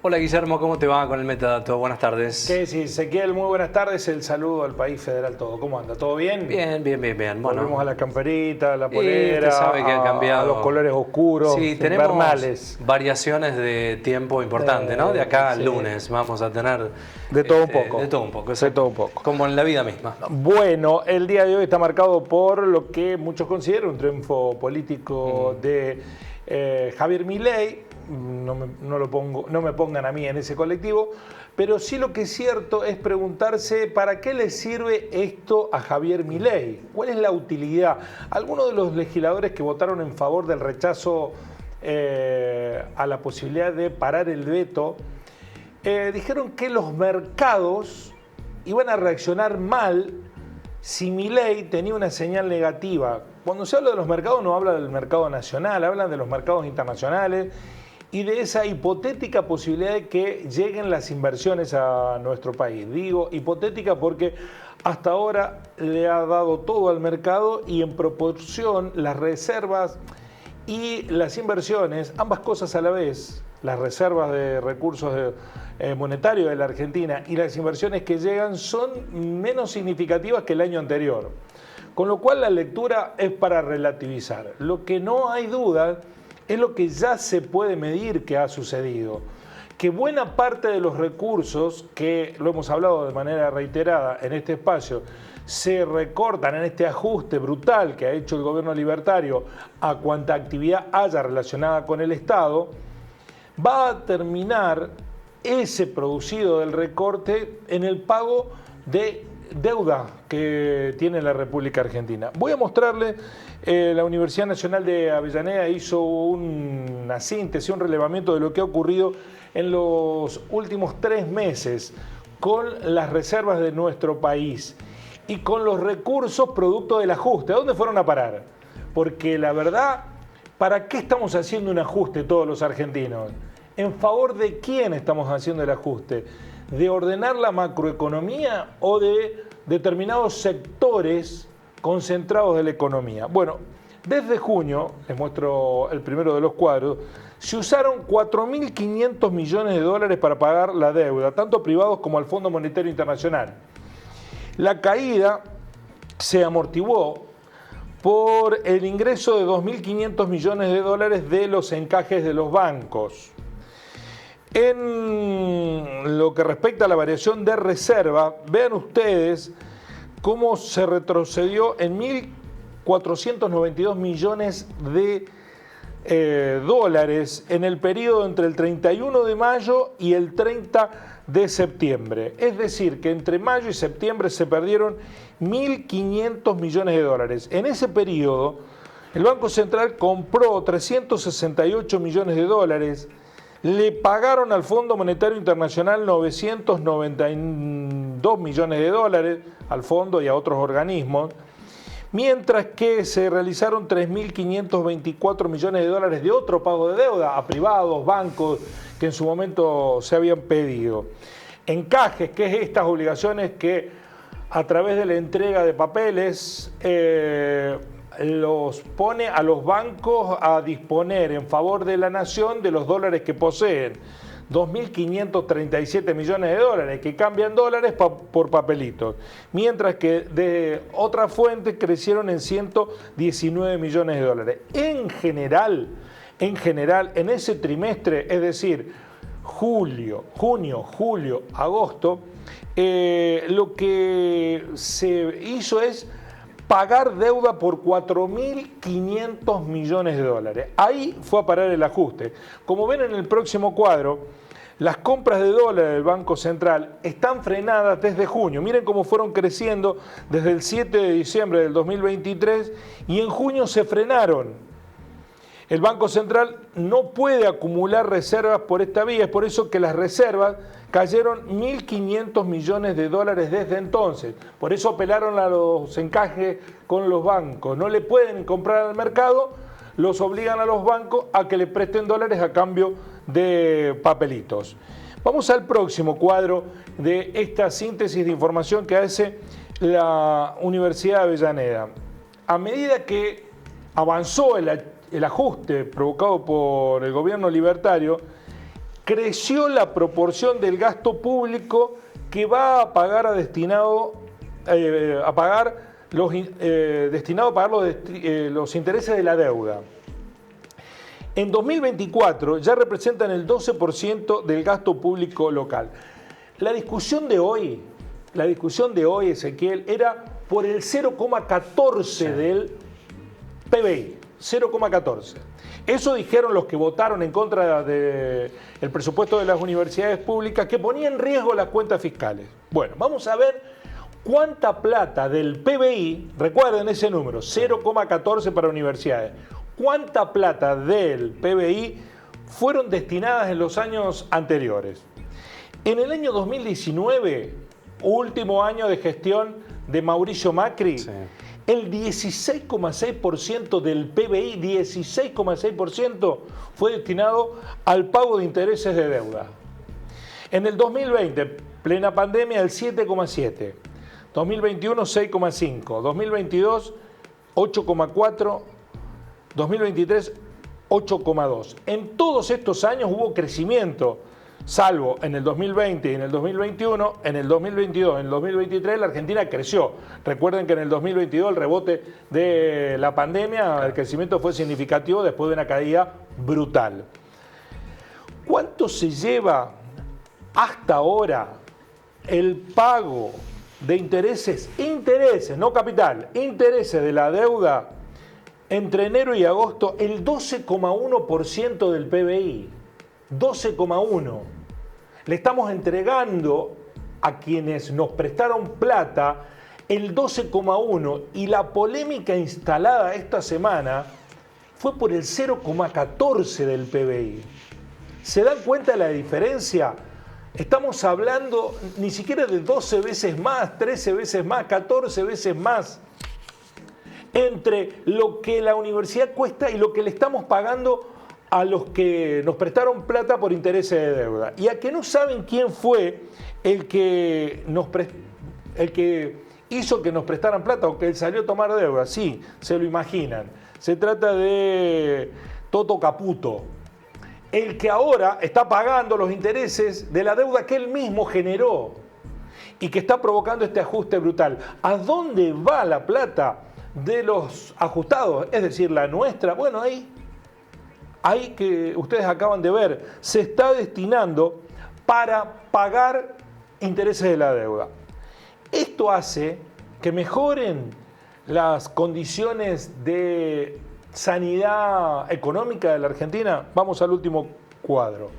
Hola Guillermo, ¿cómo te va con el metadato? Buenas tardes. ¿Qué decís, Ezequiel? Muy buenas tardes. El saludo al país federal todo. ¿Cómo anda? ¿Todo bien? Bien. Bueno, volvemos a la camperita, a la y polera, usted sabe que ha cambiado. a los colores oscuros, Sí, tenemos invernales. variaciones de tiempo importantes, ¿no? De acá al lunes vamos a tener... De todo un poco. De todo un poco, De todo un poco. como en la vida misma. Bueno, el día de hoy está marcado por lo que muchos consideran un triunfo político de Javier Milei. No me pongan a mí en ese colectivo, pero sí lo que es cierto es preguntarse ¿para qué le sirve esto a Javier Milei? ¿Cuál es la utilidad? Algunos de los legisladores que votaron en favor del rechazo a la posibilidad de parar el veto dijeron que los mercados iban a reaccionar mal si Milei tenía una señal negativa. Cuando se habla de los mercados no habla del mercado nacional, hablan de los mercados internacionales y de esa hipotética posibilidad de que lleguen las inversiones a nuestro país. Digo hipotética porque hasta ahora le ha dado todo al mercado y en proporción las reservas y las inversiones, ambas cosas a la vez, las reservas de recursos monetarios de la Argentina y las inversiones que llegan son menos significativas que el año anterior. Con lo cual la lectura es para relativizar. Lo que no hay duda es lo que ya se puede medir que ha sucedido. Que buena parte de los recursos, que lo hemos hablado de manera reiterada en este espacio, se recortan en este ajuste brutal que ha hecho el gobierno libertario a cuanta actividad haya relacionada con el Estado, va a terminar ese producido del recorte en el pago de deuda que tiene la República Argentina. Voy a mostrarle, la Universidad Nacional de Avellaneda hizo una síntesis, un relevamiento de lo que ha ocurrido en los últimos 3 meses con las reservas de nuestro país y con los recursos producto del ajuste. ¿A dónde fueron a parar? Porque la verdad, ¿para qué estamos haciendo un ajuste todos los argentinos? ¿En favor de quién estamos haciendo el ajuste? ¿De ordenar la macroeconomía o de determinados sectores concentrados de la economía? Bueno, desde junio, les muestro el primero de los cuadros, se usaron 4.500 millones de dólares para pagar la deuda, tanto privados como al Fondo Monetario Internacional. La caída se amortiguó por el ingreso de 2.500 millones de dólares de los encajes de los bancos. En lo que respecta a la variación de reserva, vean ustedes cómo se retrocedió en 1.492 millones de dólares en el periodo entre el 31 de mayo y el 30 de septiembre. Es decir, que entre mayo y septiembre se perdieron 1.500 millones de dólares. En ese periodo, el Banco Central compró 368 millones de dólares, le pagaron al Fondo Monetario Internacional 992 millones de dólares, al fondo y a otros organismos, mientras que se realizaron 3.524 millones de dólares de otro pago de deuda a privados, bancos, que en su momento se habían pedido. Encajes, que es estas obligaciones que a través de la entrega de papeles los pone a los bancos a disponer en favor de la nación de los dólares que poseen. 2.537 millones de dólares que cambian dólares por papelitos, mientras que de otras fuentes crecieron en 119 millones de dólares. En general, en ese trimestre, es decir, junio, julio, agosto, lo que se hizo es pagar deuda por 4.500 millones de dólares. Ahí fue a parar el ajuste. Como ven en el próximo cuadro, las compras de dólares del Banco Central están frenadas desde junio. Miren cómo fueron creciendo desde el 7 de diciembre del 2023 y en junio se frenaron. El Banco Central no puede acumular reservas por esta vía, es por eso que las reservas cayeron 1.500 millones de dólares desde entonces. Por eso apelaron a los encajes con los bancos. No le pueden comprar al mercado, los obligan a los bancos a que le presten dólares a cambio de papelitos. Vamos al próximo cuadro de esta síntesis de información que hace la Universidad de Avellaneda. A medida que avanzó el ajuste provocado por el gobierno libertario, creció la proporción del gasto público que va a pagar destinado a pagar los intereses de la deuda. En 2024 ya representan el 12% del gasto público local. La discusión de hoy, Ezequiel, era por el 0,14 del PBI, 0,14. Eso dijeron los que votaron en contra del presupuesto de las universidades públicas, que ponía en riesgo las cuentas fiscales. Bueno, vamos a ver cuánta plata del PBI, recuerden ese número, 0,14 para universidades, cuánta plata del PBI fueron destinadas en los años anteriores. En el año 2019, último año de gestión de Mauricio Macri, sí, el 16,6% del PBI, 16,6% fue destinado al pago de intereses de deuda. En el 2020, plena pandemia, el 7,7%. 2021, 6,5%. 2022, 8,4%. 2023, 8,2%. En todos estos años hubo crecimiento, salvo en el 2020 y en el 2021. En el 2022, en el 2023 la Argentina creció. Recuerden que en el 2022 el rebote de la pandemia, el crecimiento fue significativo después de una caída brutal. ¿Cuánto se lleva hasta ahora el pago de intereses, no capital, intereses de la deuda entre enero y agosto? El 12,1% del PBI, 12,1%. Le estamos entregando a quienes nos prestaron plata el 12,1%, y la polémica instalada esta semana fue por el 0,14% del PBI. ¿Se dan cuenta de la diferencia? Estamos hablando ni siquiera de 12 veces más, 13 veces más, 14 veces más entre lo que la universidad cuesta y lo que le estamos pagando a los que nos prestaron plata por intereses de deuda. Y a que no saben quién fue el que hizo que nos prestaran plata o que él salió a tomar deuda. Sí, se lo imaginan. Se trata de Toto Caputo, el que ahora está pagando los intereses de la deuda que él mismo generó y que está provocando este ajuste brutal. ¿A dónde va la plata de los ajustados? Es decir, la nuestra. Bueno, ahí que ustedes acaban de ver, se está destinando para pagar intereses de la deuda. Esto hace que mejoren las condiciones de sanidad económica de la Argentina. Vamos al último cuadro.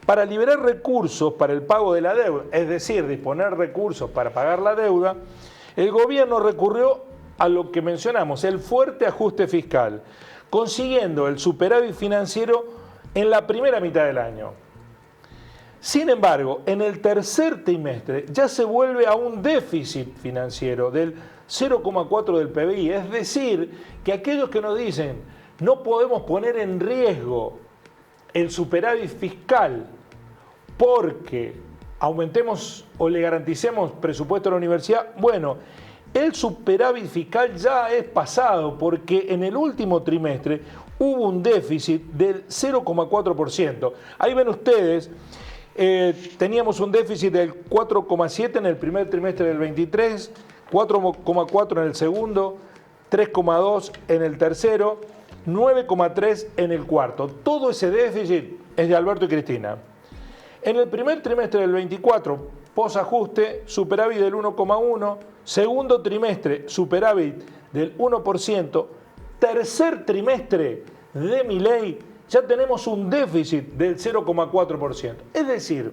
Para liberar recursos para el pago de la deuda, es decir, disponer recursos para pagar la deuda, el gobierno recurrió a lo que mencionamos, el fuerte ajuste fiscal, consiguiendo el superávit financiero en la primera mitad del año. Sin embargo, en el tercer trimestre ya se vuelve a un déficit financiero del 0,4 del PBI. Es decir, que aquellos que nos dicen no podemos poner en riesgo el superávit fiscal porque aumentemos o le garanticemos presupuesto a la universidad, bueno, el superávit fiscal ya es pasado porque en el último trimestre hubo un déficit del 0,4%. Ahí ven ustedes, teníamos un déficit del 4,7 en el primer trimestre del 23, 4,4 en el segundo, 3,2 en el tercero, 9,3 en el cuarto. Todo ese déficit es de Alberto y Cristina. En el primer trimestre del 24, posajuste, superávit del 1,1, segundo trimestre, superávit del 1%, tercer trimestre de Milei, ya tenemos un déficit del 0,4%. Es decir,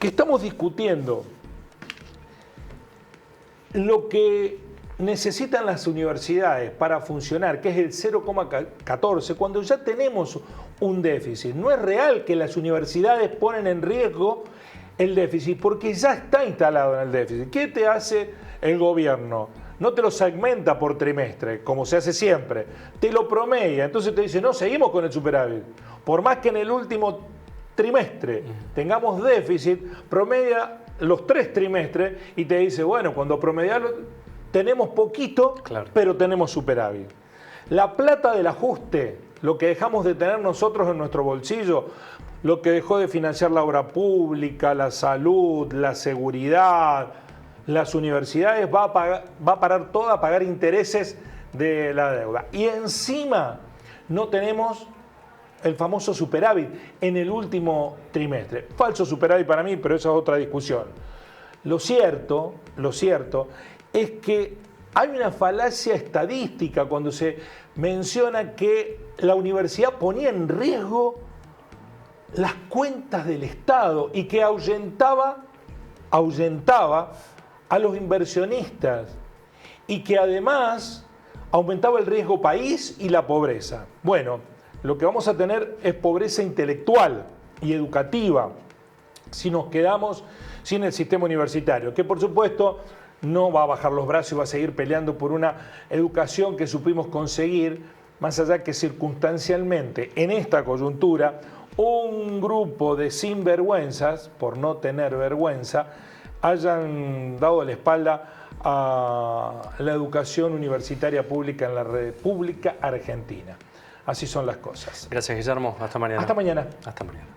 que estamos discutiendo lo que necesitan las universidades para funcionar, que es el 0,14, cuando ya tenemos un déficit. No es real que las universidades ponen en riesgo el déficit, porque ya está instalado en el déficit. ¿Qué te hace el gobierno? No te lo segmenta por trimestre, como se hace siempre, te lo promedia. Entonces te dice, no, seguimos con el superávit. Por más que en el último trimestre tengamos déficit, promedia los 3 trimestres y te dice, bueno, cuando promediamos tenemos poquito, claro, pero tenemos superávit. La plata del ajuste, lo que dejamos de tener nosotros en nuestro bolsillo, lo que dejó de financiar la obra pública, la salud, la seguridad, las universidades, va a parar todo a pagar intereses de la deuda. Y encima no tenemos el famoso superávit en el último trimestre. Falso superávit para mí, pero esa es otra discusión. Lo cierto es que hay una falacia estadística cuando se menciona que la universidad ponía en riesgo las cuentas del Estado y que ahuyentaba a los inversionistas y que además aumentaba el riesgo país y la pobreza. Bueno, lo que vamos a tener es pobreza intelectual y educativa si nos quedamos sin el sistema universitario, que por supuesto no va a bajar los brazos y va a seguir peleando por una educación que supimos conseguir, más allá que circunstancialmente en esta coyuntura un grupo de sinvergüenzas, por no tener vergüenza, hayan dado la espalda a la educación universitaria pública en la República Argentina. Así son las cosas. Gracias, Guillermo. Hasta mañana. Hasta mañana. Hasta mañana.